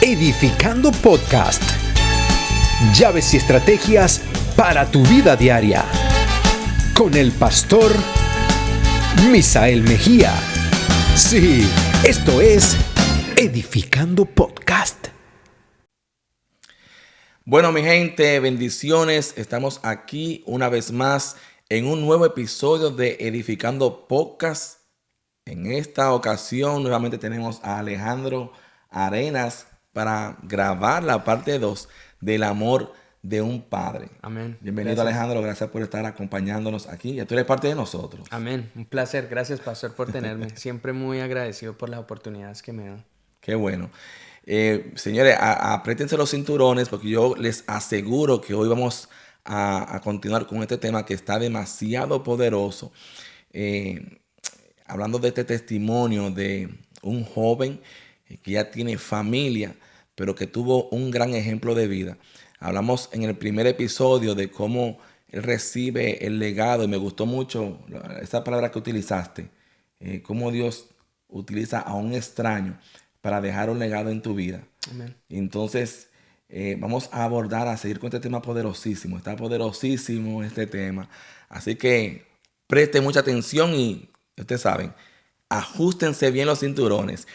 Edificando Podcast. Llaves y estrategias para tu vida diaria. Con el pastor Misael Mejía. Sí, esto es Edificando Podcast. Bueno, mi gente, bendiciones. Estamos aquí una vez más en un nuevo episodio de Edificando Podcast. En esta ocasión nuevamente tenemos a Alejandro Arenas para grabar la parte 2 del amor de un padre. Amén. Bienvenido, Gracias. Alejandro, gracias por estar acompañándonos aquí. Ya tú eres parte de nosotros. Amén. Un placer. Gracias, pastor, por tenerme. Siempre muy agradecido por las oportunidades que me dan. Qué bueno. Señores, apriétense los cinturones porque yo les aseguro que hoy vamos a continuar con este tema que está demasiado poderoso. Hablando de este testimonio de un joven que ya tiene familia, pero que tuvo un gran ejemplo de vida. Hablamos en el primer episodio de cómo él recibe el legado y me gustó mucho esa palabra que utilizaste, cómo Dios utiliza a un extraño para dejar un legado en tu vida. Amén. Entonces, vamos a seguir con este tema poderosísimo. Está poderosísimo este tema. Así que preste mucha atención y ustedes saben, ajustense bien los cinturones.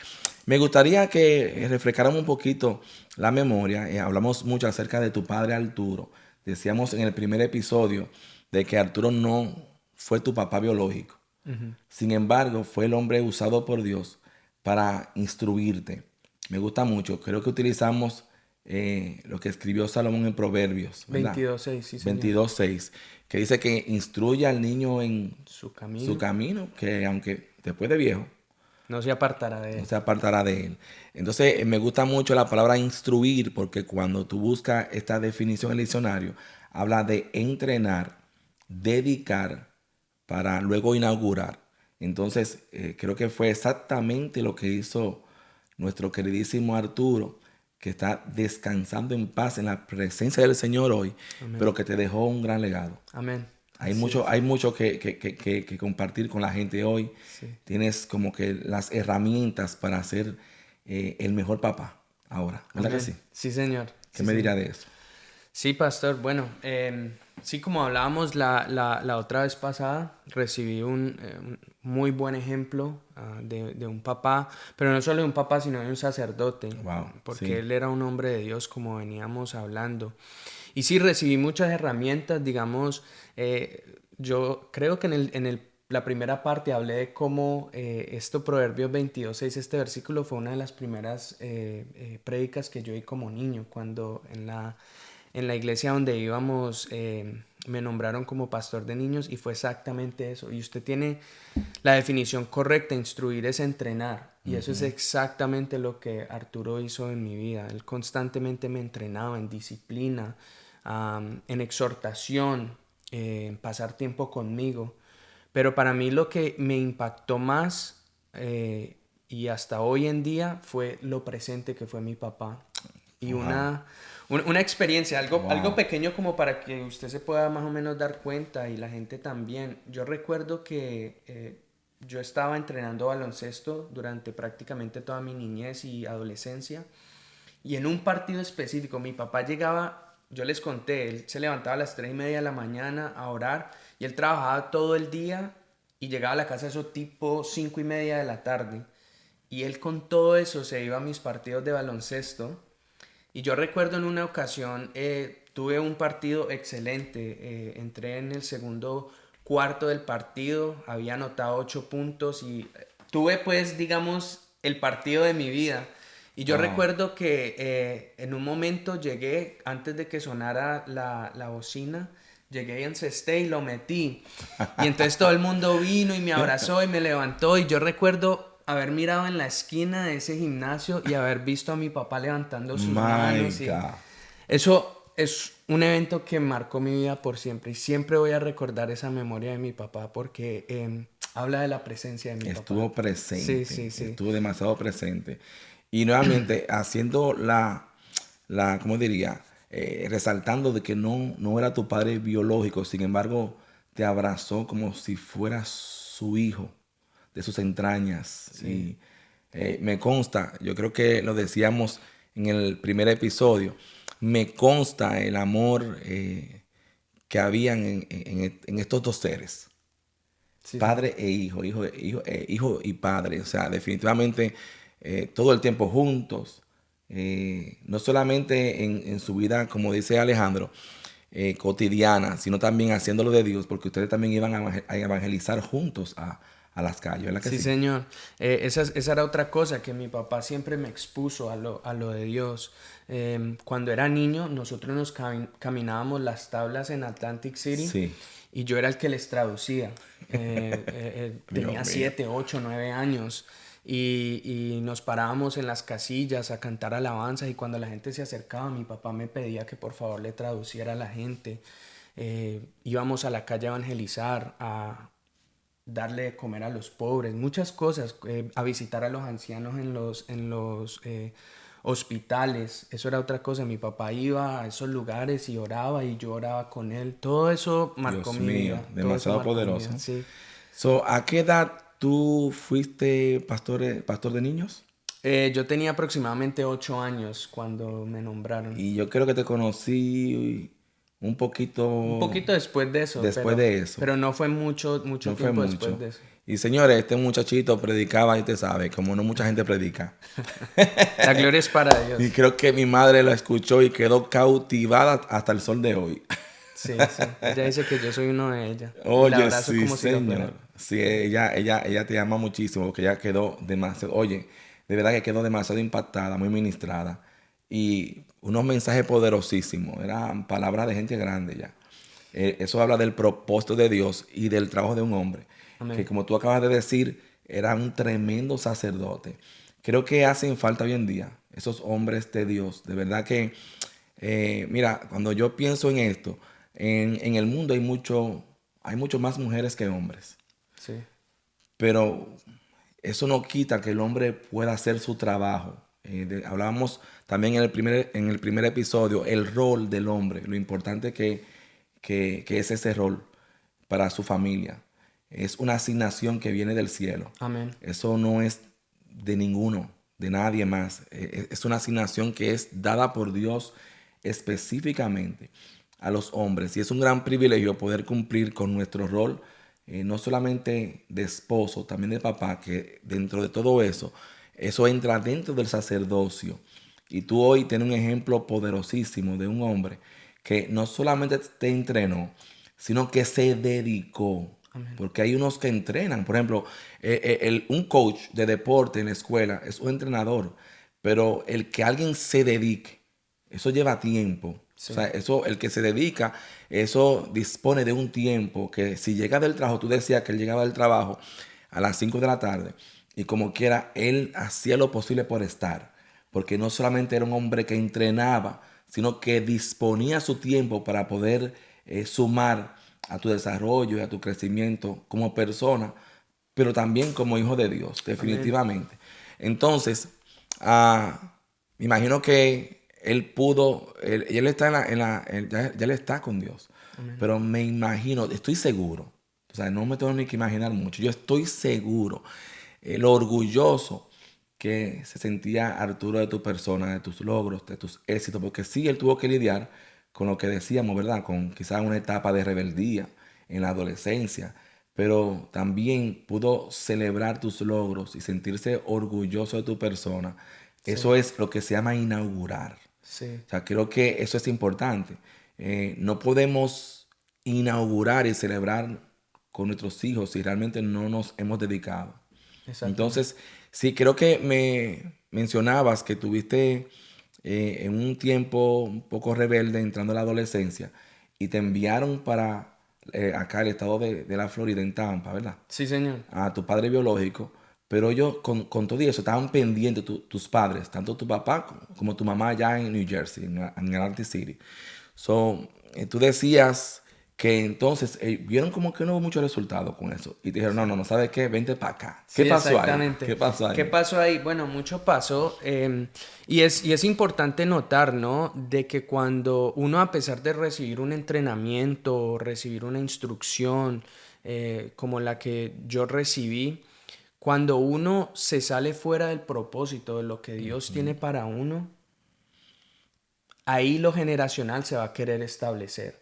Me gustaría que refrescáramos un poquito la memoria. Hablamos mucho acerca de tu padre Arturo. Decíamos en el primer episodio de que Arturo no fue tu papá biológico. Uh-huh. Sin embargo, fue el hombre usado por Dios para instruirte. Me gusta mucho. Creo que utilizamos lo que escribió Salomón en Proverbios, ¿verdad? 22:6, sí, señor. 22:6, que dice que instruye al niño en Su camino. su camino, que aunque después de viejo, No se apartará de él. no se apartará de él. Entonces, me gusta mucho la palabra instruir, porque cuando tú buscas esta definición en el diccionario, habla de entrenar, dedicar, para luego inaugurar. Entonces, creo que fue exactamente lo que hizo nuestro queridísimo Arturo, que está descansando en paz en la presencia del Señor hoy, Amén. pero que te dejó un gran legado. Amén. Hay Así mucho, es. hay mucho que compartir con la gente hoy. Sí. Tienes como que las herramientas para ser el mejor papá ahora. ¿Verdad Amén. que sí? Sí, señor. ¿Qué Sí, me señor. dirá de eso? Sí, pastor. Bueno, sí, como hablábamos la otra vez pasada, recibí un muy buen ejemplo de un papá, pero no solo de un papá, sino de un sacerdote, Wow, porque sí. él era un hombre de Dios, como veníamos hablando. Y sí, recibí muchas herramientas, digamos, yo creo que la primera parte hablé de cómo Proverbios 22:6, este versículo fue una de las primeras prédicas que yo oí como niño, cuando en la iglesia donde íbamos me nombraron como pastor de niños y fue exactamente eso. Y usted tiene la definición correcta, instruir es entrenar. Y eso es exactamente lo que Arturo hizo en mi vida. Él constantemente me entrenaba en disciplina, en exhortación, en pasar tiempo conmigo. Pero para mí lo que me impactó más y hasta hoy en día fue lo presente que fue mi papá. Y Wow. una experiencia, Wow. algo pequeño como para que usted se pueda más o menos dar cuenta y la gente también. Yo recuerdo que yo estaba entrenando baloncesto durante prácticamente toda mi niñez y adolescencia. Y en un partido específico, mi papá llegaba, yo les conté, él se levantaba a las 3:30 de la mañana a orar y él trabajaba todo el día y llegaba a la casa eso tipo 5:30 de la tarde. Y él con todo eso se iba a mis partidos de baloncesto. Y yo recuerdo en una ocasión, tuve un partido excelente, entré en el segundo cuarto del partido, había anotado 8 puntos y tuve pues digamos el partido de mi vida. Y yo Wow. recuerdo que en un momento llegué, antes de que sonara la bocina, llegué y encesté y lo metí. Y entonces todo el mundo vino y me abrazó y me levantó. Y yo recuerdo haber mirado en la esquina de ese gimnasio y haber visto a mi papá levantando sus manos. My Y God. eso es un evento que marcó mi vida por siempre. Y siempre voy a recordar esa memoria de mi papá porque habla de la presencia de mi Estuvo papá. presente. Sí, sí, sí. Estuvo demasiado presente. Y nuevamente haciendo ¿cómo diría? Resaltando de que no era tu padre biológico, sin embargo, te abrazó como si fuera su hijo, de sus entrañas. Sí. Y me consta, yo creo que lo decíamos en el primer episodio, me consta el amor que habían en estos dos seres. Sí, Padre e hijo, hijo y padre. O sea, definitivamente todo el tiempo juntos. No solamente en su vida, como dice Alejandro, cotidiana, sino también haciéndolo de Dios, porque ustedes también iban a evangelizar juntos a las calles, ¿verdad que sí, sí? señor. Esa era otra cosa que mi papá siempre me expuso a lo de Dios. Cuando era niño, nosotros nos caminábamos las tablas en Atlantic City Sí, y yo era el que les traducía. Dios Tenía mío. 7, 8, 9 años y nos parábamos en las casillas a cantar alabanzas y cuando la gente se acercaba, mi papá me pedía que por favor le traduciera a la gente. Íbamos a la calle a evangelizar, a darle de comer a los pobres, muchas cosas, a visitar a los ancianos en los hospitales, eso era otra cosa, mi papá iba a esos lugares y oraba y yo oraba con él, todo eso marcó Dios mi mío, vida, todo eso demasiado marcó mi poderoso. vida, sí. So, ¿a qué edad tú fuiste pastor de niños? Yo tenía aproximadamente 8 años cuando me nombraron. Y yo creo que te conocí un Un poquito poquito después de eso, después de eso. pero no fue mucho No fue tiempo después mucho. de eso. Y señores, este muchachito predicaba y usted sabe, como no mucha gente predica. La gloria es para Y Dios. creo que mi madre lo escuchó y quedó cautivada hasta el sol de hoy. Sí, sí. Ella dice que yo soy uno de ella. Y la Oye, abrazo sí, como si lo fuera. señor. Sí, ella te ama muchísimo porque ella quedó demasiado, oye, de verdad que quedó demasiado impactada, muy ministrada. Y unos mensajes poderosísimos, eran palabras de gente grande ya. Eso habla del propósito de Dios y del trabajo de un hombre, que Amén. como tú acabas de decir, era un tremendo sacerdote. Creo que hacen falta hoy en día esos hombres de Dios. De verdad que, mira, cuando yo pienso en esto, en el mundo hay mucho más mujeres que hombres, Sí. pero eso no quita que el hombre pueda hacer su trabajo. Hablábamos también en el primer episodio, el rol del hombre, lo importante que es ese rol para su familia. Es una asignación que viene del cielo. Amén. Eso no es de ninguno, de nadie más. Es una asignación que es dada por Dios específicamente a los hombres. Y es un gran privilegio poder cumplir con nuestro rol, no solamente de esposo, también de papá, que dentro de todo eso, eso entra dentro del sacerdocio. Y tú hoy tienes un ejemplo poderosísimo de un hombre que no solamente te entrenó, sino que se dedicó. Amén. Porque hay unos que entrenan. Por ejemplo, un coach de deporte en la escuela es un entrenador. Pero el que alguien se dedique, eso lleva tiempo. Sí. O sea, eso, el que se dedica, eso dispone de un tiempo que si llega del trabajo, tú decías que él llegaba del trabajo a las 5 de la tarde y como quiera, él hacía lo posible por estar. Porque no solamente era un hombre que entrenaba, sino que disponía su tiempo para poder sumar a tu desarrollo y a tu crecimiento como persona, pero también como hijo de Dios, Amén. definitivamente. Entonces, me imagino que él pudo, él está ya él está con Dios, Amén. pero me imagino, estoy seguro, o sea, no me tengo ni que imaginar mucho, yo estoy seguro, lo orgulloso que se sentía Arturo de tu persona, de tus logros, de tus éxitos, porque sí, él tuvo que lidiar con lo que decíamos, ¿verdad? Con quizás una etapa de rebeldía en la adolescencia, pero también pudo celebrar tus logros y sentirse orgulloso de tu persona. Sí. Eso es lo que se llama inaugurar. Sí. O sea, creo que eso es importante. No podemos inaugurar y celebrar con nuestros hijos si realmente no nos hemos dedicado. Exactamente. Entonces, sí, creo que me mencionabas que tuviste en un tiempo un poco rebelde entrando a la adolescencia y te enviaron para acá el estado de la Florida, en Tampa, ¿verdad? Sí, señor. A tu padre biológico, pero ellos con todo eso estaban pendientes tus padres, tanto tu papá como tu mamá allá en New Jersey, en Atlantic City. So, tú decías que entonces vieron como que no hubo mucho resultado con eso y te dijeron, no, ¿sabes qué? Vente para acá. ¿Qué Sí, pasó ahí? exactamente. ¿Qué pasó ahí? ¿Qué pasó ahí? Bueno, mucho pasó. Y es importante notar, ¿no? De que cuando uno, a pesar de recibir un entrenamiento, recibir una instrucción como la que yo recibí, cuando uno se sale fuera del propósito de lo que Dios tiene para uno, ahí lo generacional se va a querer establecer.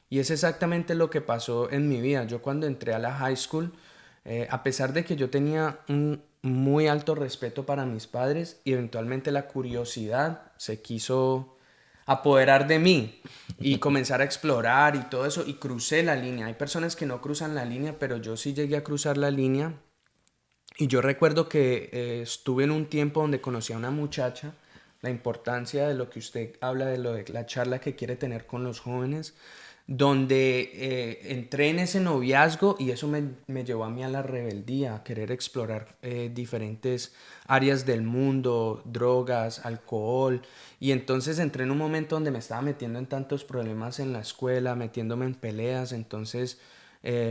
Y es exactamente lo que pasó en mi vida. Yo cuando entré a la high school, a pesar de que yo tenía un muy alto respeto para mis padres y eventualmente la curiosidad se quiso apoderar de mí y comenzar a explorar y todo eso, y crucé la línea. Hay personas que no cruzan la línea, pero yo sí llegué a cruzar la línea. Y yo recuerdo que estuve en un tiempo donde conocí a una muchacha, la importancia de lo que usted habla, de lo de la charla que quiere tener con los jóvenes, donde entré en ese noviazgo y eso me llevó a mí a la rebeldía, a querer explorar diferentes áreas del mundo, drogas, alcohol. Y entonces entré en un momento donde me estaba metiendo en tantos problemas en la escuela, metiéndome en peleas. Entonces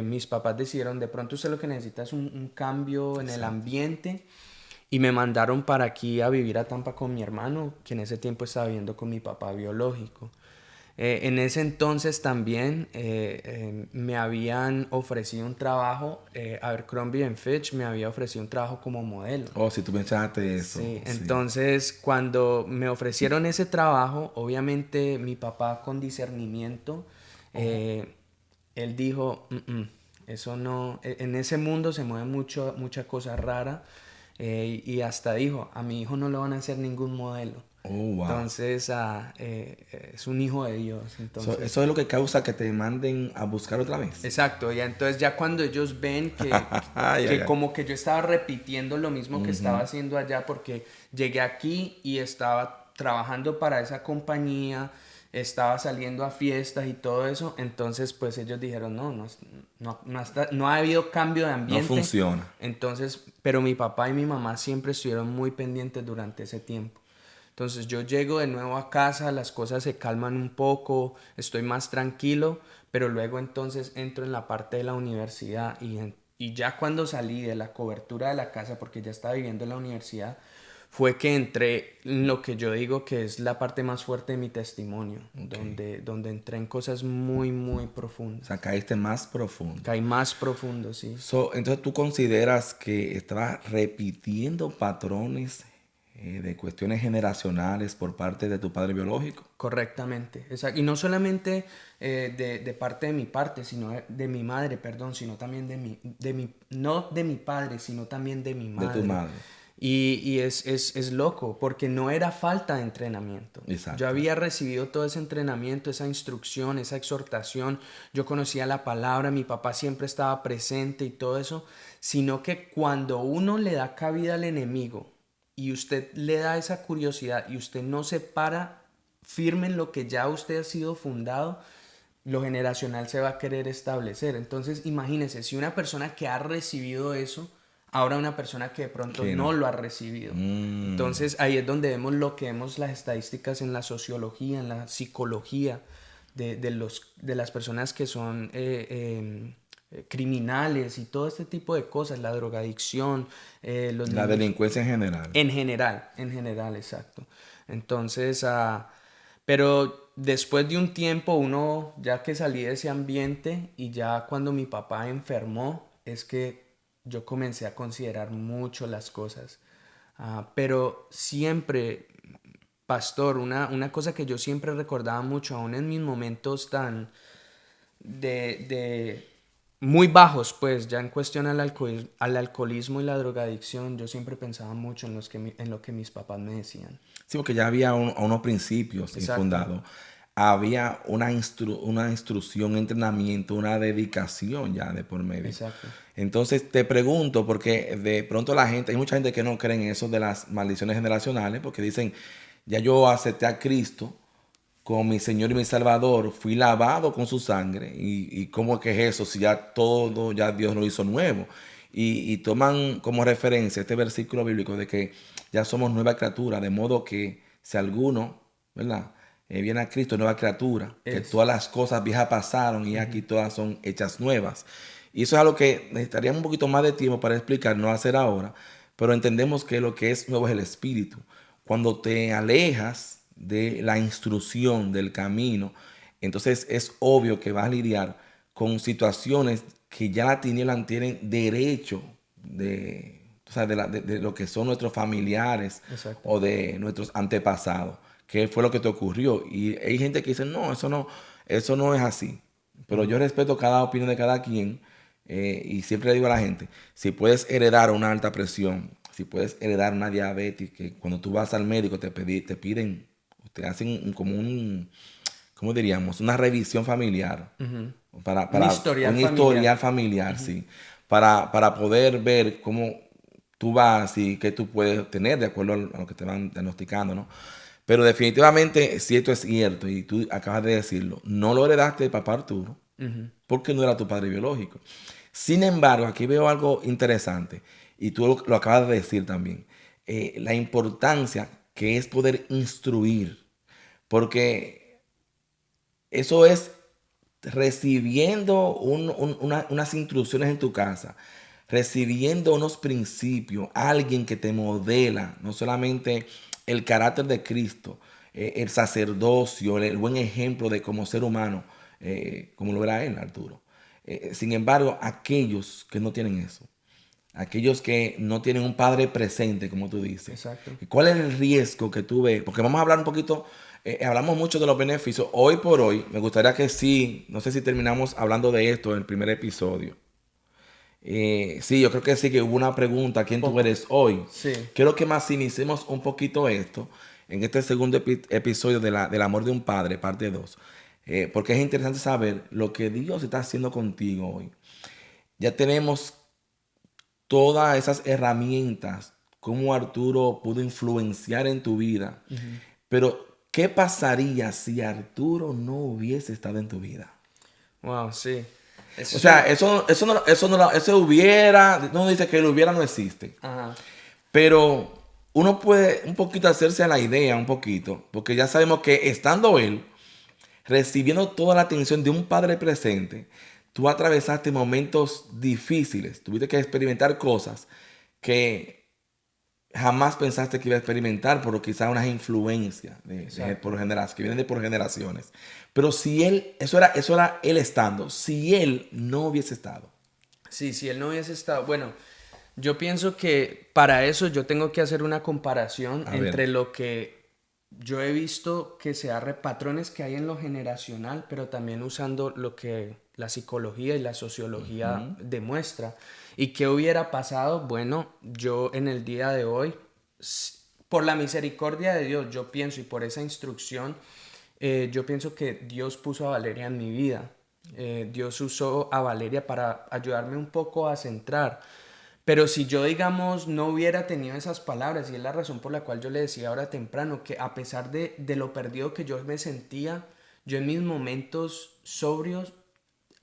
mis papás decidieron, de pronto usted lo que necesita es un cambio en el ambiente. Y me mandaron para aquí a vivir a Tampa con mi hermano, que en ese tiempo estaba viviendo con mi papá biológico. En ese entonces también me habían ofrecido un trabajo, Abercrombie Fitch me había ofrecido un trabajo como modelo. Oh, si tú pensaste eso. Sí, Sí. entonces cuando me ofrecieron ese trabajo, obviamente mi papá con discernimiento, él dijo, eso no, en ese mundo se mueve mucha cosa rara, y hasta dijo, a mi hijo no le van a hacer ningún modelo. Oh, wow. Entonces, es un hijo de Dios. Entonces, Eso es lo que causa que te manden a buscar otra vez. exacto, ya entonces ya cuando ellos ven que, Ya. como que yo estaba repitiendo lo mismo que estaba haciendo allá, porque llegué aquí y estaba trabajando para esa compañía, estaba saliendo a fiestas y todo eso, entonces pues ellos dijeron, no ha habido cambio de ambiente. No funciona. Entonces, pero mi papá y mi mamá siempre estuvieron muy pendientes durante ese tiempo. Entonces yo llego de nuevo a casa, las cosas se calman un poco, estoy más tranquilo, pero luego entonces entro en la parte de la universidad y ya cuando salí de la cobertura de la casa, porque ya estaba viviendo en la universidad, fue que entré en lo que yo digo que es la parte más fuerte de mi testimonio, donde entré en cosas muy, muy O profundas. sea, caíste más profundo. Caí más profundo, sí. Entonces, ¿tú consideras que estabas repitiendo patrones de cuestiones generacionales por parte de tu padre biológico? Correctamente, exacto. Y no solamente de parte de mi parte, sino de mi madre, perdón, sino también no de mi padre, sino también de mi madre. De tu madre. Y es loco, porque no era falta de entrenamiento. Exacto. Yo había recibido todo ese entrenamiento, esa instrucción, esa exhortación. Yo conocía la palabra, mi papá siempre estaba presente y todo eso. Sino que cuando uno le da cabida al enemigo y usted le da esa curiosidad y usted no se para firme en lo que ya usted ha sido fundado, lo generacional se va a querer establecer. Entonces, imagínese, si una persona que ha recibido eso, ahora una persona que de pronto no lo ha recibido. Entonces, ahí es donde vemos lo que vemos las estadísticas en la sociología, en la psicología, de las personas que son criminales y todo este tipo de cosas, la drogadicción, La delincuencia en general. En general, exacto. Entonces, pero después de un tiempo, uno, ya que salí de ese ambiente y ya cuando mi papá enfermó, es que yo comencé a considerar mucho las cosas. Pero siempre, pastor, una cosa que yo siempre recordaba mucho, aún en mis momentos tan de muy bajos, pues ya en cuestión al alcoholismo y la drogadicción, yo siempre pensaba mucho en lo que mis papás me decían. Sí, porque ya había unos principios fundados. Había una instrucción, entrenamiento, una dedicación ya de por medio. Exacto. Entonces te pregunto, porque de pronto hay mucha gente que no cree en eso de las maldiciones generacionales, porque dicen, ya yo acepté a Cristo como mi Señor y mi Salvador, fui lavado con su sangre, y ¿cómo es que es eso? Si ya todo, ya Dios lo hizo nuevo. Y toman como referencia este versículo bíblico de que ya somos nueva criatura, de modo que si alguno, ¿verdad?, viene a Cristo, nueva criatura, que todas las cosas viejas pasaron y aquí todas son hechas nuevas. Y eso es algo que necesitaríamos un poquito más de tiempo para explicar, no hacer ahora, pero entendemos que lo que es nuevo es el Espíritu. Cuando te alejas de la instrucción, del camino, entonces es obvio que vas a lidiar con situaciones que ya la tiniebla tienen derecho de lo que son nuestros familiares. Exacto. O de nuestros antepasados, qué fue lo que te ocurrió. Y hay gente que dice, no, eso no es así. Pero yo respeto cada opinión de cada quien, y siempre le digo a la gente, si puedes heredar una alta presión, si puedes heredar una diabetes, que cuando tú vas al médico te piden, te hacen ¿cómo diríamos? Una revisión familiar. Para Un historial un familiar. historial familiar, sí. Para poder ver cómo tú vas y qué tú puedes tener de acuerdo a lo que te van diagnosticando, ¿no? Pero definitivamente, si esto es cierto, y tú acabas de decirlo, no lo heredaste de papá Arturo, porque no era tu padre biológico. Sin embargo, aquí veo algo interesante, y tú lo acabas de decir también, la importancia que es poder instruir, porque eso es recibiendo unas instrucciones en tu casa, recibiendo unos principios, alguien que te modela, no solamente el carácter de Cristo, el sacerdocio, el buen ejemplo de como ser humano, como lo era él, Arturo. Sin embargo, aquellos que no tienen eso, aquellos que no tienen un padre presente, como tú dices. Exacto. ¿Cuál es el riesgo que tú ves? Porque vamos a hablar un poquito, hablamos mucho de los beneficios. Hoy por hoy, me gustaría que sí, no sé si terminamos hablando de esto en el primer episodio. Sí, yo creo que sí, que hubo una pregunta, ¿quién tú eres hoy? Sí. Quiero que maximicemos un poquito esto en este segundo episodio del amor de un padre, parte 2. Porque es interesante saber lo que Dios está haciendo contigo hoy. Ya tenemos todas esas herramientas, cómo Arturo pudo influenciar en tu vida. Pero, ¿qué pasaría si Arturo no hubiese estado en tu vida? Wow, sí. O sea, eso hubiera, no dice que el hubiera no existe. Ajá. Pero uno puede un poquito hacerse a la idea, un poquito, porque ya sabemos que estando él, recibiendo toda la atención de un padre presente, tú atravesaste momentos difíciles, tuviste que experimentar cosas que jamás pensaste que iba a experimentar, por quizás unas influencias que vienen de por generaciones. Pero si él, eso era él estando, si él no hubiese estado. Sí, si él no hubiese estado... Bueno, yo pienso que para eso yo tengo que hacer una comparación entre lo que yo he visto que patrones que hay en lo generacional, pero también usando lo que la psicología y la sociología demuestra. ¿Y qué hubiera pasado? Bueno, yo en el día de hoy, por la misericordia de Dios, yo pienso, y por esa instrucción, yo pienso que Dios puso a Valeria en mi vida. Dios usó a Valeria para ayudarme un poco a centrar. Pero si yo, digamos, no hubiera tenido esas palabras, y es la razón por la cual yo le decía ahora temprano, que a pesar de lo perdido que yo me sentía, yo en mis momentos sobrios,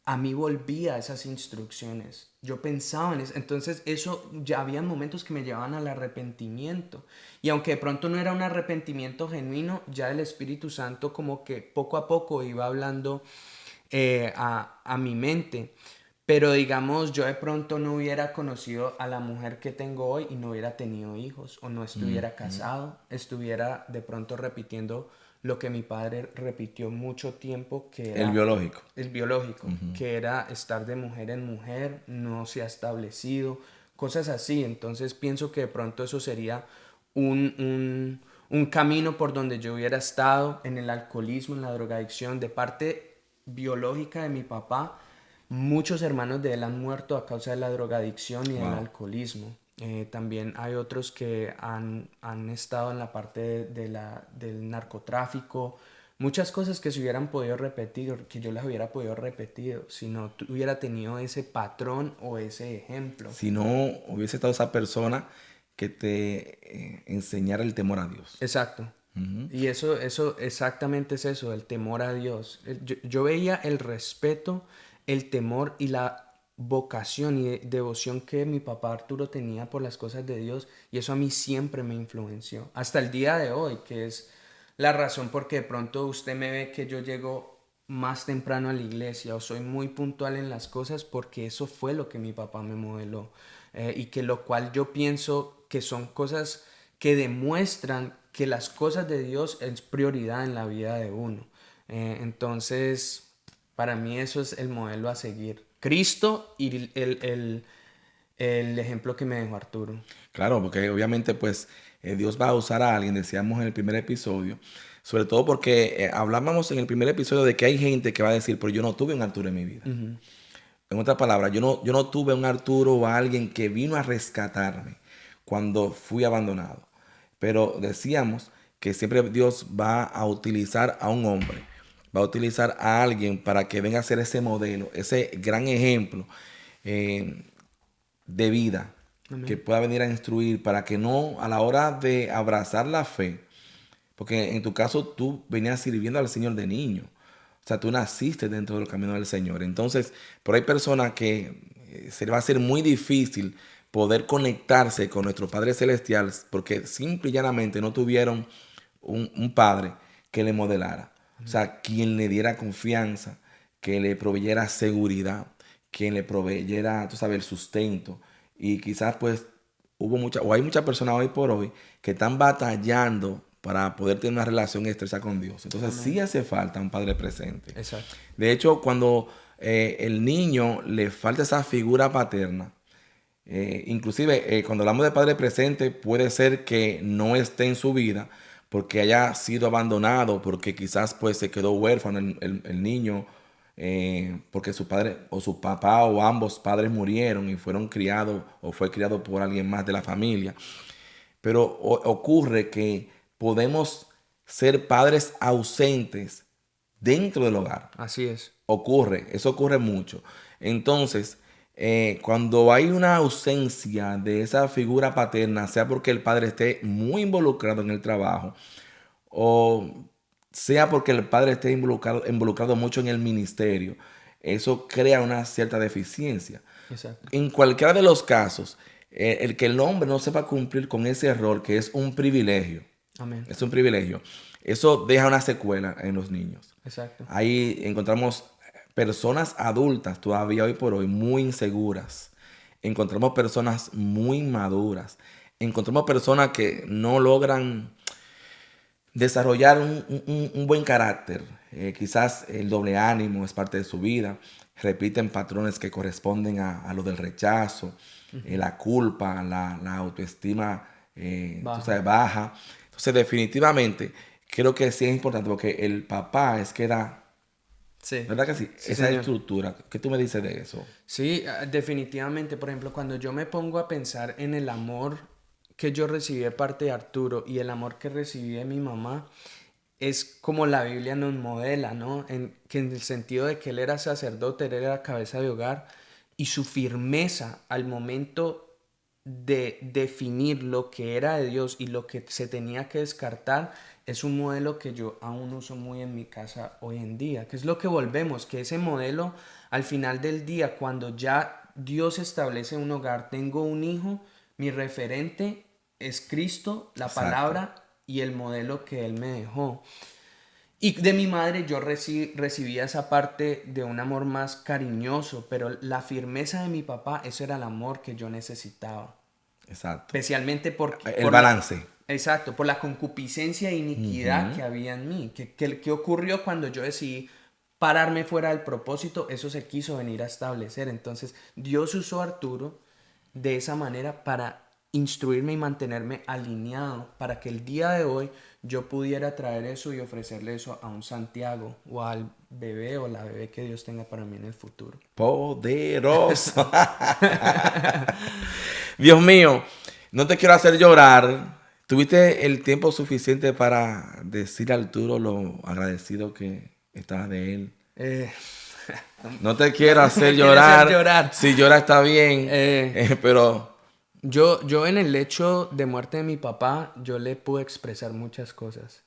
a mí volvía a esas instrucciones. Yo pensaba en eso. Entonces, eso, ya había momentos que me llevaban al arrepentimiento. Y aunque de pronto no era un arrepentimiento genuino, ya el Espíritu Santo como que poco a poco iba hablando a mi mente. Pero digamos, yo de pronto no hubiera conocido a la mujer que tengo hoy y no hubiera tenido hijos, o no estuviera casado, estuviera de pronto repitiendo lo que mi padre repitió mucho tiempo, que era... El biológico. El biológico, que era estar de mujer en mujer, no se ha establecido, cosas así. Entonces pienso que de pronto eso sería un camino por donde yo hubiera estado, en el alcoholismo, en la drogadicción, de parte biológica de mi papá. Muchos hermanos de él han muerto a causa de la drogadicción y del alcoholismo. También hay otros que han estado en la parte del narcotráfico. Muchas cosas que se hubieran podido repetir, que yo las hubiera podido repetir, si no hubiera tenido ese patrón o ese ejemplo. Si no hubiese estado esa persona que te enseñara el temor a Dios. Exacto. Y eso exactamente es eso, el temor a Dios. Yo veía el respeto, el temor y la vocación y devoción que mi papá Arturo tenía por las cosas de Dios, y eso a mí siempre me influenció, hasta el día de hoy, que es la razón por que de pronto usted me ve que yo llego más temprano a la iglesia o soy muy puntual en las cosas, porque eso fue lo que mi papá me modeló, y que lo cual yo pienso que son cosas que demuestran que las cosas de Dios es prioridad en la vida de uno. Entonces, para mí eso es el modelo a seguir. Cristo y el ejemplo que me dejó Arturo. Claro, porque obviamente pues Dios va a usar a alguien, decíamos en el primer episodio, Sobre todo porque hablábamos en el primer episodio de que hay gente que va a decir, pero yo no tuve un Arturo en mi vida. Ujú. En otras palabras, yo no tuve un Arturo o alguien que vino a rescatarme cuando fui abandonado. Pero decíamos que siempre Dios va a utilizar a un hombre, va a utilizar a alguien para que venga a ser ese modelo, ese gran ejemplo eh, de vida que Amén. pueda venir a instruir para que no a la hora de abrazar la fe, porque en tu caso tú venías sirviendo al Señor de niño. O sea, tú naciste dentro del camino del Señor. Entonces, pero hay personas que se le va a hacer muy difícil poder conectarse con nuestro Padre Celestial porque simple y llanamente no tuvieron un padre que le modelara. O sea, quien le diera confianza, que le proveyera seguridad, quien le proveyera, tú sabes, el sustento. Y quizás pues hay muchas personas hoy por hoy que están batallando para poder tener una relación estrecha con Dios. Entonces sí hace falta un padre presente. Exacto. De hecho, cuando el niño le falta esa figura paterna, inclusive cuando hablamos de padre presente, puede ser que no esté en su vida porque haya sido abandonado, porque quizás pues se quedó huérfano el niño, porque su padre o su papá o ambos padres murieron y fueron criados o fue criado por alguien más de la familia. Pero ocurre que podemos ser padres ausentes dentro del hogar. Así es. Eso ocurre mucho. Entonces, cuando hay una ausencia de esa figura paterna, sea porque el padre esté muy involucrado en el trabajo, o sea porque el padre esté involucrado mucho en el ministerio, eso crea una cierta deficiencia. Exacto. En cualquiera de los casos, el que el hombre no sepa cumplir con ese rol, que es un privilegio, Amén. es un privilegio, eso deja una secuela en los niños. Exacto. Ahí encontramos personas adultas todavía hoy por hoy muy inseguras. Encontramos personas muy maduras. Encontramos personas que no logran desarrollar un buen carácter. Quizás el doble ánimo es parte de su vida. Repiten patrones que corresponden a lo del rechazo, la culpa, la autoestima tú sabes, baja. Entonces definitivamente creo que sí es importante porque el papá es que da, Sí. ¿verdad que sí? Sí, Esa señor. estructura. ¿Qué tú me dices de eso? Sí, definitivamente. Por ejemplo, cuando yo me pongo a pensar en el amor que yo recibí de parte de Arturo y el amor que recibí de mi mamá, es como la Biblia nos modela, ¿no? Que en el sentido de que él era sacerdote, él era cabeza de hogar, y su firmeza al momento de definir lo que era de Dios y lo que se tenía que descartar es un modelo que yo aún uso muy en mi casa hoy en día, que es lo que volvemos, que ese modelo al final del día, cuando ya Dios establece un hogar, tengo un hijo, mi referente es Cristo, la Exacto. palabra y el modelo que Él me dejó. Y de mi madre yo recibía esa parte de un amor más cariñoso, pero la firmeza de mi papá, eso era el amor que yo necesitaba. Exacto. Especialmente El balance. Exacto, por la concupiscencia e iniquidad que había en mí. ¿Qué ocurrió cuando yo decidí pararme fuera del propósito? Eso se quiso venir a establecer. Entonces Dios usó a Arturo de esa manera para instruirme y mantenerme alineado para que el día de hoy yo pudiera traer eso y ofrecerle eso a un Santiago o al bebé o la bebé que Dios tenga para mí en el futuro. Poderoso. Dios mío, no te quiero hacer llorar. ¿Tuviste el tiempo suficiente para decir a Arturo lo agradecido que estás de él? No te quiero hacer llorar. Si llora está bien, pero Yo en el hecho de muerte de mi papá, yo le pude expresar muchas cosas.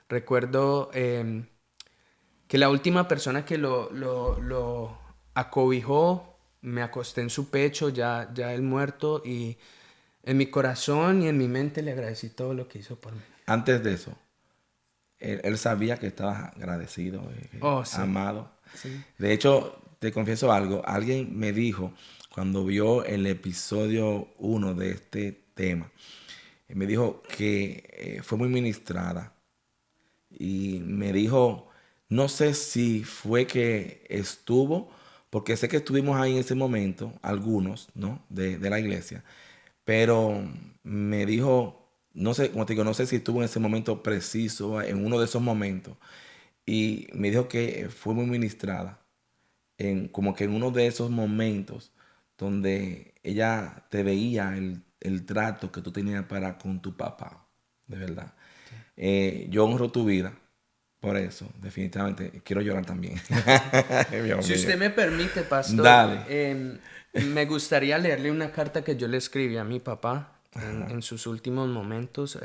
Recuerdo que la última persona que lo acobijó, me acosté en su pecho, ya él muerto, y en mi corazón y en mi mente le agradecí todo lo que hizo por mí. antes de eso, él sabía que estabas agradecido, Sí. amado. Sí. De hecho, te confieso algo. Alguien me dijo, cuando vio el episodio 1 de este tema, me dijo que fue muy ministrada. Y me dijo, no sé si fue que estuvo, porque sé que estuvimos ahí en ese momento, algunos, ¿no? De la iglesia. Pero me dijo, no sé, como te digo, no sé si estuvo en ese momento preciso, en uno de esos momentos. Y me dijo que fue muy ministrada, como que en uno de esos momentos donde ella te veía el trato que tú tenías para con tu papá, de verdad. Yo honro tu vida por eso, definitivamente. Quiero llorar también. Dios Si mío. usted me permite, pastor, Dale. me gustaría leerle una carta que yo le escribí a mi papá en sus últimos momentos.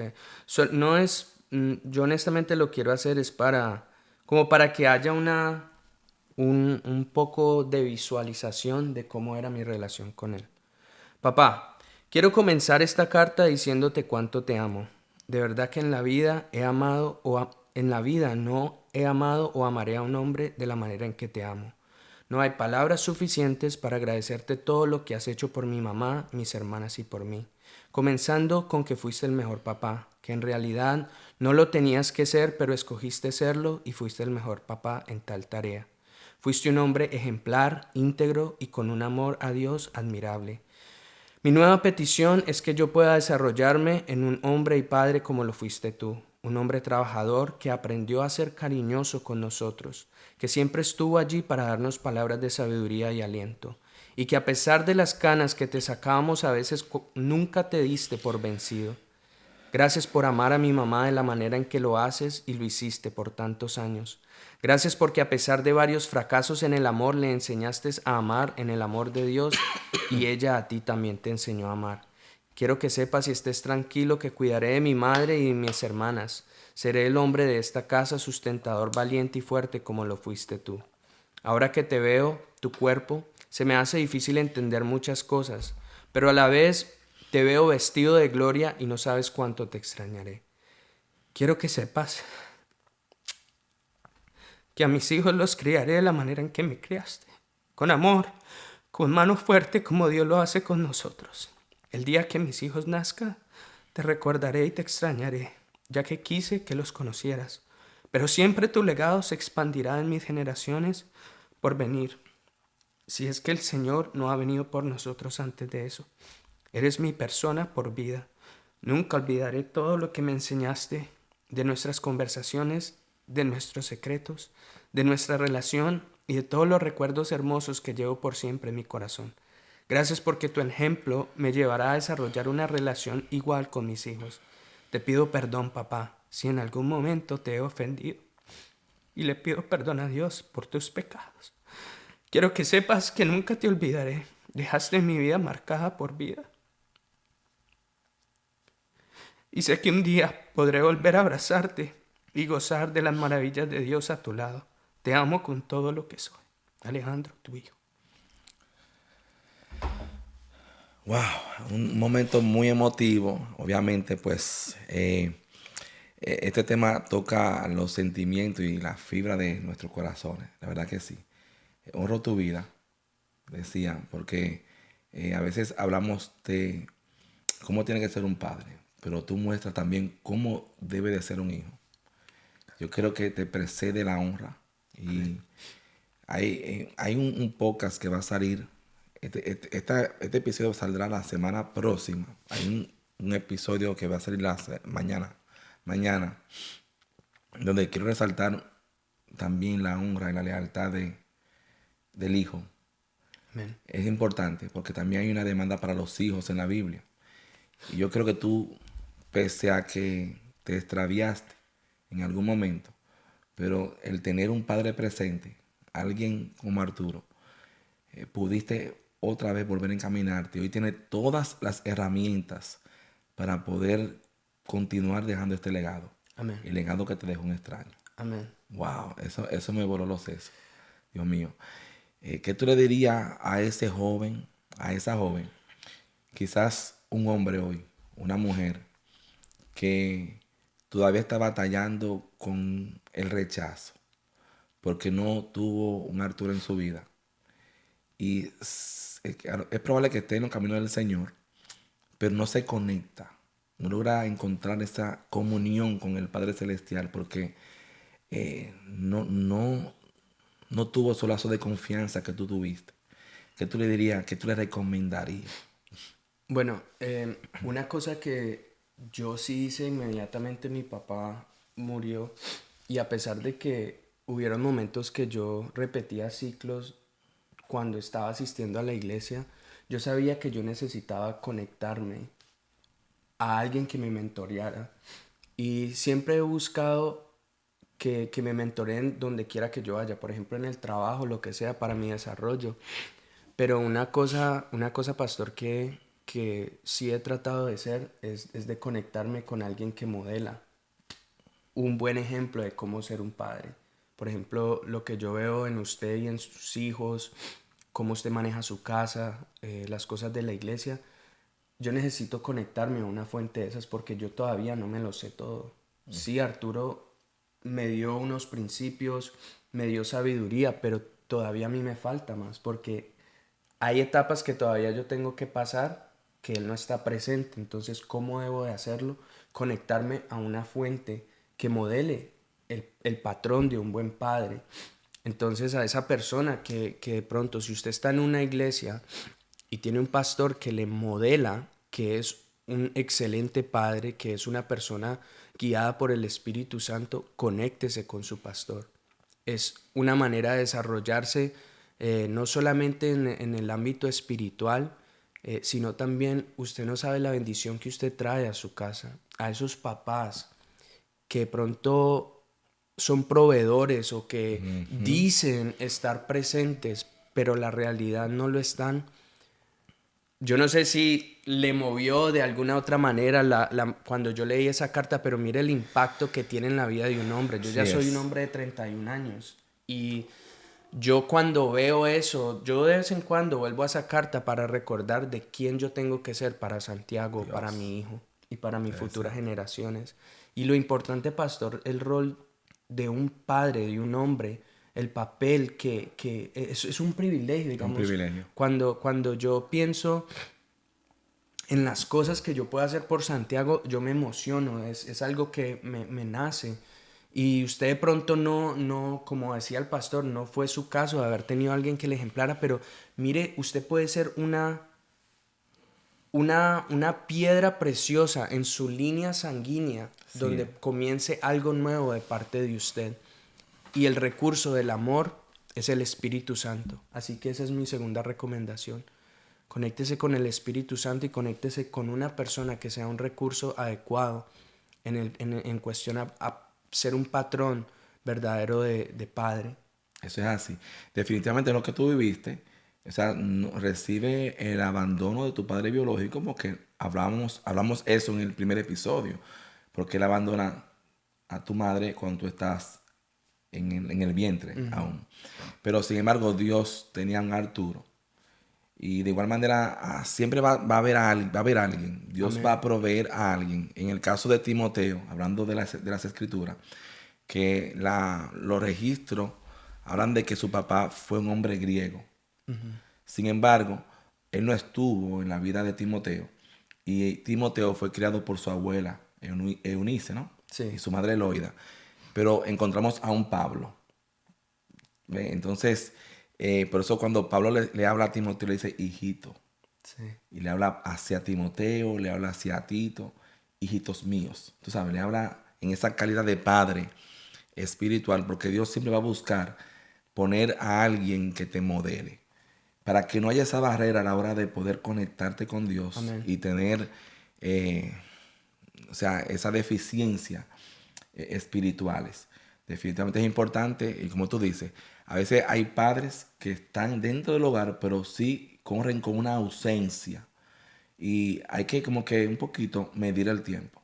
No es, yo honestamente lo quiero hacer es como para que haya un poco de visualización de cómo era mi relación con él. Papá, quiero comenzar esta carta diciéndote cuánto te amo. De verdad que en la vida en la vida no he amado o amaré a un hombre de la manera en que te amo. No hay palabras suficientes para agradecerte todo lo que has hecho por mi mamá, mis hermanas y por mí. Comenzando con que fuiste el mejor papá, que en realidad no lo tenías que ser, pero escogiste serlo y fuiste el mejor papá en tal tarea. Fuiste un hombre ejemplar, íntegro y con un amor a Dios admirable. Mi nueva petición es que yo pueda desarrollarme en un hombre y padre como lo fuiste tú, un hombre trabajador que aprendió a ser cariñoso con nosotros, que siempre estuvo allí para darnos palabras de sabiduría y aliento, y que a pesar de las canas que te sacábamos a veces nunca te diste por vencido. Gracias por amar a mi mamá de la manera en que lo haces y lo hiciste por tantos años. Gracias porque a pesar de varios fracasos en el amor le enseñaste a amar en el amor de Dios y ella a ti también te enseñó a amar. Quiero que sepas y estés tranquilo que cuidaré de mi madre y de mis hermanas. Seré el hombre de esta casa, sustentador, valiente y fuerte como lo fuiste tú. Ahora que te veo, tu cuerpo, se me hace difícil entender muchas cosas, pero a la vez te veo vestido de gloria y no sabes cuánto te extrañaré. Quiero que sepas que a mis hijos los criaré de la manera en que me criaste, con amor, con mano fuerte como Dios lo hace con nosotros. El día que mis hijos nazcan, te recordaré y te extrañaré, ya que quise que los conocieras. Pero siempre tu legado se expandirá en mis generaciones por venir, si es que el Señor no ha venido por nosotros antes de eso. Eres mi persona por vida. Nunca olvidaré todo lo que me enseñaste de nuestras conversaciones, de nuestros secretos, de nuestra relación y de todos los recuerdos hermosos que llevo por siempre en mi corazón. Gracias porque tu ejemplo me llevará a desarrollar una relación igual con mis hijos. Te pido perdón, papá, si en algún momento te he ofendido. Y le pido perdón a Dios por tus pecados. Quiero que sepas que nunca te olvidaré. Dejaste mi vida marcada por vida. Y sé que un día podré volver a abrazarte y gozar de las maravillas de Dios a tu lado. Te amo con todo lo que soy. Alejandro, tu hijo. Wow, un momento muy emotivo. Obviamente, pues, este tema toca los sentimientos y la fibra de nuestros corazones. La verdad que sí. Honro tu vida, decía, porque a veces hablamos de cómo tiene que ser un padre, pero tú muestras también cómo debe de ser un hijo. Yo creo que te precede la honra. Y hay un podcast que va a salir. Este episodio saldrá la semana próxima. Hay un episodio que va a salir mañana, donde quiero resaltar también la honra y la lealtad del hijo. Amén. Es importante porque también hay una demanda para los hijos en la Biblia. Y yo creo que tú, pese a que te extraviaste en algún momento, pero el tener un padre presente, alguien como Arturo, pudiste otra vez volver a encaminarte. Hoy tienes todas las herramientas para poder continuar dejando este legado. Amén. El legado que te dejó un extraño. Amén. Wow, eso me voló los sesos. Dios mío. ¿Qué tú le dirías a ese joven, a esa joven? Quizás un hombre hoy, una mujer, que todavía está batallando con el rechazo, porque no tuvo un Arturo en su vida. Y es probable que esté en los caminos del Señor, pero no se conecta, no logra encontrar esa comunión con el Padre Celestial, porque no tuvo su lazo de confianza que tú tuviste. ¿Qué tú le dirías? ¿Qué tú le recomendarías? Bueno, una cosa que yo sí hice inmediatamente, mi papá murió, y a pesar de que hubieron momentos que yo repetía ciclos cuando estaba asistiendo a la iglesia, yo sabía que yo necesitaba conectarme a alguien que me mentoreara. Y siempre he buscado que me mentoreen donde quiera que yo vaya, por ejemplo en el trabajo, lo que sea, para mi desarrollo. Pero una cosa, pastor, que sí he tratado de ser es de conectarme con alguien que modela un buen ejemplo de cómo ser un padre. Por ejemplo, lo que yo veo en usted y en sus hijos, cómo usted maneja su casa, las cosas de la iglesia. Yo necesito conectarme a una fuente de esas porque yo todavía no me lo sé todo. Sí, Arturo me dio unos principios, me dio sabiduría, pero todavía a mí me falta más porque hay etapas que todavía yo tengo que pasar que él no está presente. Entonces, ¿cómo debo de hacerlo? Conectarme a una fuente que modele el patrón de un buen padre. Entonces, a esa persona que de pronto, si usted está en una iglesia y tiene un pastor que le modela, que es un excelente padre, que es una persona guiada por el Espíritu Santo, conéctese con su pastor. Es una manera de desarrollarse no solamente en el ámbito espiritual, sino también usted no sabe la bendición que usted trae a su casa, a esos papás que de pronto son proveedores o que dicen estar presentes, pero la realidad no lo están. Yo no sé si le movió de alguna otra manera cuando yo leí esa carta, pero mire el impacto que tiene en la vida de un hombre. Yo ya soy un hombre de 31 años y yo cuando veo eso, yo de vez en cuando vuelvo a esa carta para recordar de quién yo tengo que ser para Santiago, Dios. para mi hijo y para mis futuras generaciones. Y lo importante, pastor, el rol de un padre, de un hombre, el papel que es un privilegio, digamos. Un privilegio. Cuando yo pienso en las cosas que yo puedo hacer por Santiago, yo me emociono, es algo que me nace. Y usted de pronto no, como decía el pastor, no fue su caso de haber tenido a alguien que le ejemplara, pero mire, usted puede ser una piedra preciosa en su línea sanguínea, sí, donde comience algo nuevo de parte de usted. Y el recurso del amor es el Espíritu Santo. Así que esa es mi segunda recomendación. Conéctese con el Espíritu Santo y conéctese con una persona que sea un recurso adecuado en cuestión a ser un patrón verdadero de padre. Eso es así. Definitivamente lo que tú viviste, o sea, recibe el abandono de tu padre biológico, porque hablamos eso en el primer episodio, porque él abandona a tu madre cuando tú estás en el vientre aún. Pero sin embargo, Dios tenía a un Arturo. Y de igual manera, siempre va a haber alguien. Dios Amén. Va a proveer a alguien. En el caso de Timoteo, hablando de las Escrituras, que los registros hablan de que su papá fue un hombre griego. Sin embargo, él no estuvo en la vida de Timoteo. Y Timoteo fue criado por su abuela, Eunice, ¿no? Sí. Y su madre Loida. Pero encontramos a un Pablo. ¿Ve? Entonces, por eso cuando Pablo le habla a Timoteo, le dice hijito. Sí. Y le habla hacia Timoteo, le habla hacia Tito, hijitos míos. Tú sabes, le habla en esa calidad de padre espiritual, porque Dios siempre va a buscar poner a alguien que te modele, para que no haya esa barrera a la hora de poder conectarte con Dios. Amén. Y tener esa deficiencia espirituales. Definitivamente es importante, y como tú dices, a veces hay padres que están dentro del hogar, pero sí corren con una ausencia. Y hay que como que un poquito medir el tiempo.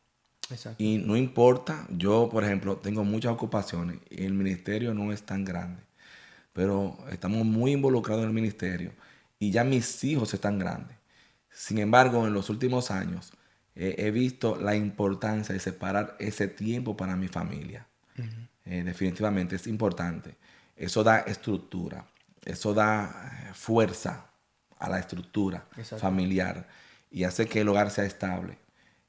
Exacto. Y no importa, yo por ejemplo tengo muchas ocupaciones y el ministerio no es tan grande, pero estamos muy involucrados en el ministerio y ya mis hijos están grandes. Sin embargo, en los últimos años he visto la importancia de separar ese tiempo para mi familia. Definitivamente es importante. Eso da estructura, eso da fuerza a la estructura familiar y hace que el hogar sea estable.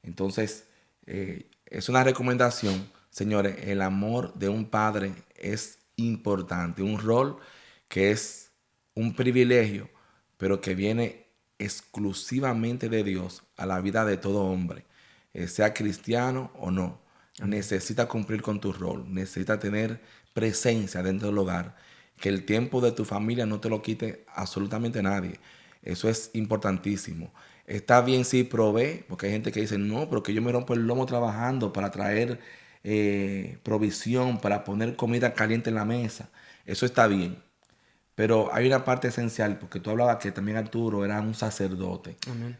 Entonces, es una recomendación, señores, el amor de un padre es importante, un rol que es un privilegio, pero que viene exclusivamente de Dios a la vida de todo hombre. sea cristiano o no, necesita cumplir con tu rol, necesita tener presencia dentro del hogar, que el tiempo de tu familia no te lo quite absolutamente nadie. Eso es importantísimo. Está bien si provee, porque hay gente que dice, no, pero que yo me rompo el lomo trabajando para traer provisión, para poner comida caliente en la mesa. Eso está bien. Pero hay una parte esencial, porque tú hablabas que también Arturo era un sacerdote. Amén.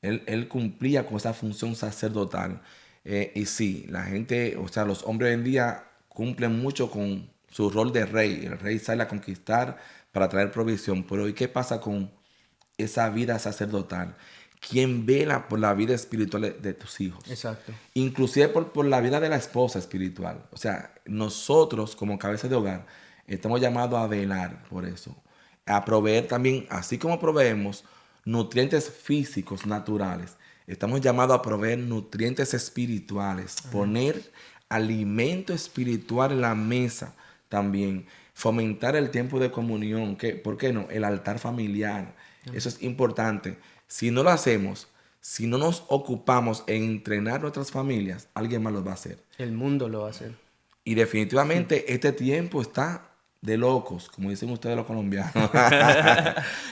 Él cumplía con esa función sacerdotal. Y sí, la gente, o sea, los hombres hoy en día cumplen mucho con su rol de rey. El rey sale a conquistar para traer provisión. Pero ¿y qué pasa con esa vida sacerdotal? ¿Quién vela por la vida espiritual de tus hijos? Exacto. Inclusive por la vida de la esposa espiritual. O sea, nosotros como cabeza de hogar estamos llamados a velar por eso. A proveer también, así como proveemos nutrientes físicos naturales, estamos llamados a proveer nutrientes espirituales. Poner alimento espiritual en la mesa también. Fomentar el tiempo de comunión. ¿Por qué no? El altar familiar. Eso es importante. Si no lo hacemos, si no nos ocupamos en entrenar nuestras familias, alguien más lo va a hacer. El mundo lo va a hacer. Y definitivamente este tiempo está de locos, como dicen ustedes los colombianos.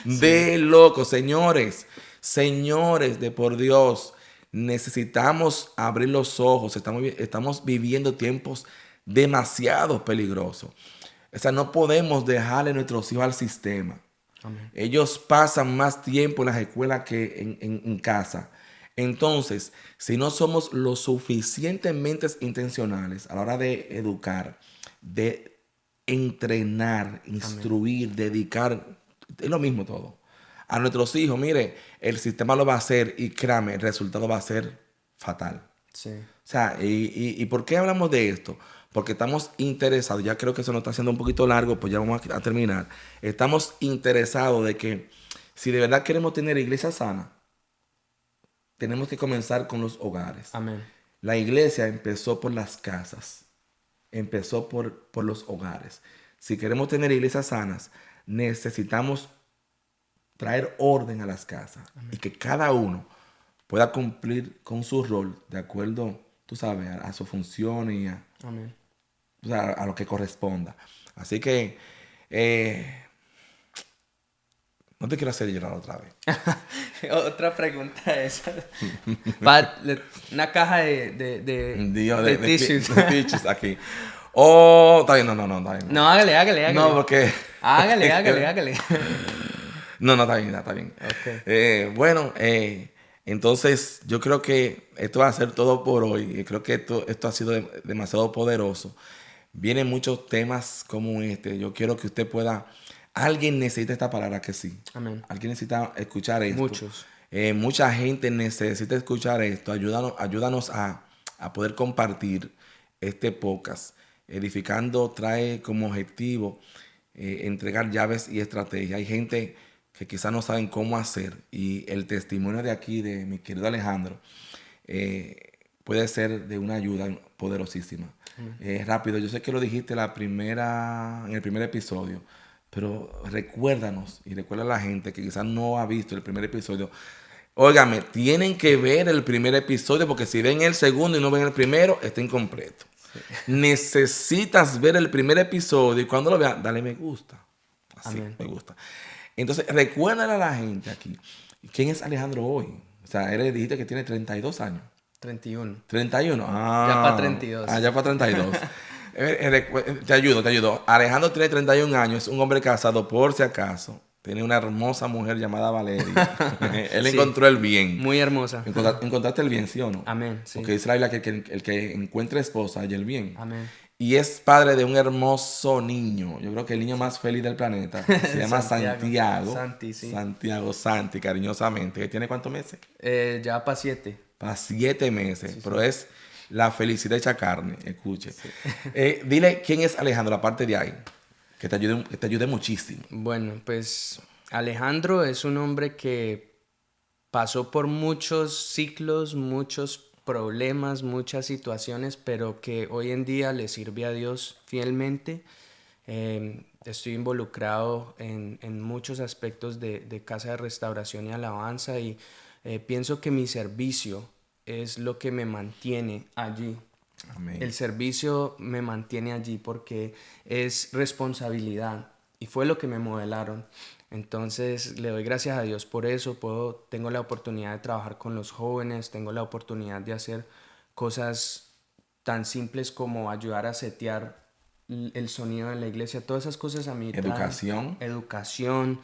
De locos, señores. Señores, de por Dios. Necesitamos abrir los ojos. Estamos viviendo tiempos demasiado peligrosos. O sea, no podemos dejarle a nuestros hijos al sistema. Amén. Ellos pasan más tiempo en las escuelas que en casa. Entonces, si no somos lo suficientemente intencionales a la hora de educar, de entrenar, instruir, dedicar, es lo mismo todo. A nuestros hijos, mire, el sistema lo va a hacer y créame, el resultado va a ser fatal. Sí. O sea, ¿y por qué hablamos de esto? Porque estamos interesados, ya creo que eso nos está haciendo un poquito largo, pues ya vamos a terminar. Estamos interesados de que si de verdad queremos tener iglesia sana, tenemos que comenzar con los hogares. Amén. La iglesia empezó por las casas, empezó por los hogares. Si queremos tener iglesias sanas, necesitamos traer orden a las casas. Amén. Y que cada uno pueda cumplir con su rol de acuerdo, tú sabes, a su función y Amén. O sea, a lo que corresponda. Así que no te quiero hacer llorar otra vez. Otra pregunta es una caja de tissues. De tissues aquí. Oh, está bien, no, está bien. No, hágale. No, porque... Hágale. No, está bien. Okay. Bueno, entonces yo creo que esto va a ser todo por hoy. Creo que esto ha sido demasiado poderoso. Vienen muchos temas como este. Yo quiero que usted pueda... Alguien necesita esta palabra, que sí. Amén. Alguien necesita escuchar esto. Muchos. Mucha gente necesita escuchar esto. Ayúdanos a poder compartir este podcast. Edificando trae como objetivo entregar llaves y estrategias. Hay gente que quizás no saben cómo hacer. Y el testimonio de aquí, de mi querido Alejandro, puede ser de una ayuda poderosísima. Rápido, yo sé que lo dijiste en el primer episodio, pero recuérdanos y recuerda a la gente que quizás no ha visto el primer episodio. Óigame, tienen que ver el primer episodio, porque si ven el segundo y no ven el primero, está incompleto. Sí. Necesitas ver el primer episodio y cuando lo veas, dale me gusta. Así, me gusta. Entonces, recuérdale a la gente aquí, ¿quién es Alejandro hoy? O sea, él dijiste que tiene 32 años. 31. 31. Ya para 32. Ya para 32. Te ayudo. Alejandro tiene 31 años, es un hombre casado por si acaso. Tiene una hermosa mujer llamada Valeria. Él encontró el bien. Muy hermosa. ¿Encontraste el bien, sí o no? Amén. Sí. Porque dice la Biblia que el que encuentre esposa haya el bien. Amén. Y es padre de un hermoso niño. Yo creo que el niño más feliz del planeta. Se llama Santiago. Santi, cariñosamente. ¿Que tiene cuántos meses? Ya para 7. Para 7 meses. Sí, pero es la felicidad hecha carne. Escuche. Sí. Dile quién es Alejandro, aparte de ahí. Que te ayude muchísimo. Bueno, pues Alejandro es un hombre que pasó por muchos ciclos, muchos problemas, muchas situaciones, pero que hoy en día le sirve a Dios fielmente. Estoy involucrado en muchos aspectos de Casa de Restauración y Alabanza y pienso que mi servicio es lo que me mantiene allí. Amén. El servicio me mantiene allí porque es responsabilidad y fue lo que me modelaron. Entonces le doy gracias a Dios por eso. Tengo la oportunidad de trabajar con los jóvenes, tengo la oportunidad de hacer cosas tan simples como ayudar a setear el sonido de la iglesia, todas esas cosas a mí. Educación,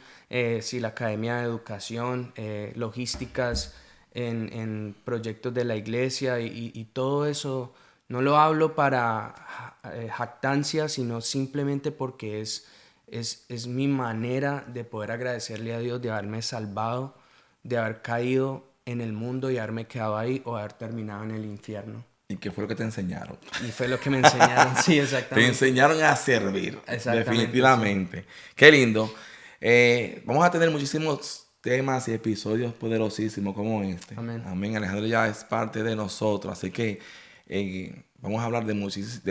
sí, la academia de educación, logísticas en proyectos de la iglesia y todo eso. No lo hablo para jactancia, sino simplemente porque es mi manera de poder agradecerle a Dios de haberme salvado, de haber caído en el mundo y haberme quedado ahí o haber terminado en el infierno. ¿Y qué fue lo que te enseñaron? Y fue lo que me enseñaron, sí, exactamente. Te enseñaron a servir, definitivamente. Sí. Qué lindo. Vamos a tener muchísimos temas y episodios poderosísimos como este. Amén. Amén. Alejandro ya es parte de nosotros, así que vamos a hablar de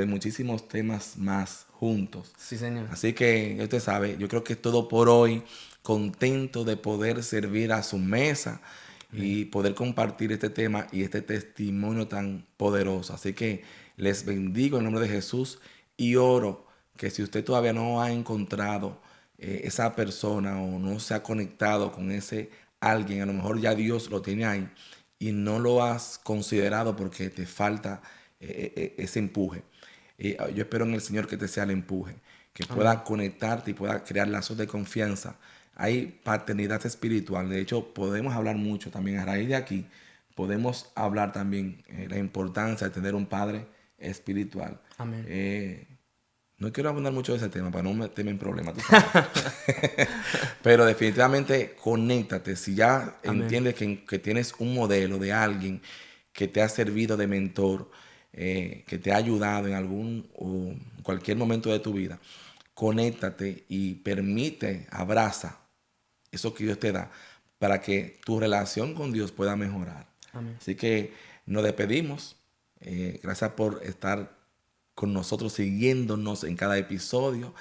muchísimos temas más juntos. Sí, Señor. Así que usted sabe, yo creo que es todo por hoy. Contento de poder servir a su mesa y poder compartir este tema y este testimonio tan poderoso. Así que les bendigo en el nombre de Jesús y oro que si usted todavía no ha encontrado esa persona o no se ha conectado con ese alguien, a lo mejor ya Dios lo tiene ahí y no lo has considerado porque te falta ese empuje. Yo espero en el Señor que te sea el empuje, que pueda conectarte y pueda crear lazos de confianza. Hay paternidad espiritual. De hecho, podemos hablar mucho también a raíz de aquí. Podemos hablar también la importancia de tener un padre espiritual. Amén. No quiero abundar mucho de ese tema para no meterme en problemas, tú sabes. Pero definitivamente conéctate. Si ya entiendes que tienes un modelo de alguien que te ha servido de mentor, que te ha ayudado en algún o cualquier momento de tu vida, conéctate y abraza eso que Dios te da para que tu relación con Dios pueda mejorar. Amén. Así que nos despedimos. Gracias por estar con nosotros, siguiéndonos en cada episodio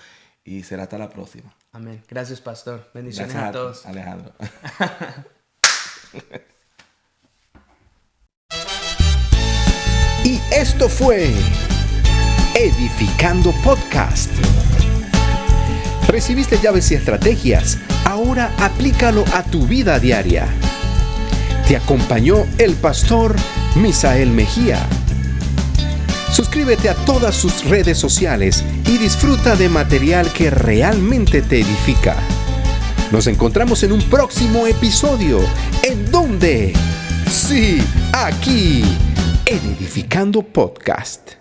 y será hasta la próxima. Amén. Gracias, pastor. Bendiciones Gracias a todos. Alejandro. Y esto fue Edificando Podcast. Recibiste llaves y estrategias. Ahora aplícalo a tu vida diaria. Te acompañó el pastor Misael Mejía. Suscríbete a todas sus redes sociales y disfruta de material que realmente te edifica. Nos encontramos en un próximo episodio. ¿En dónde? Sí, aquí, en Edificando Podcast.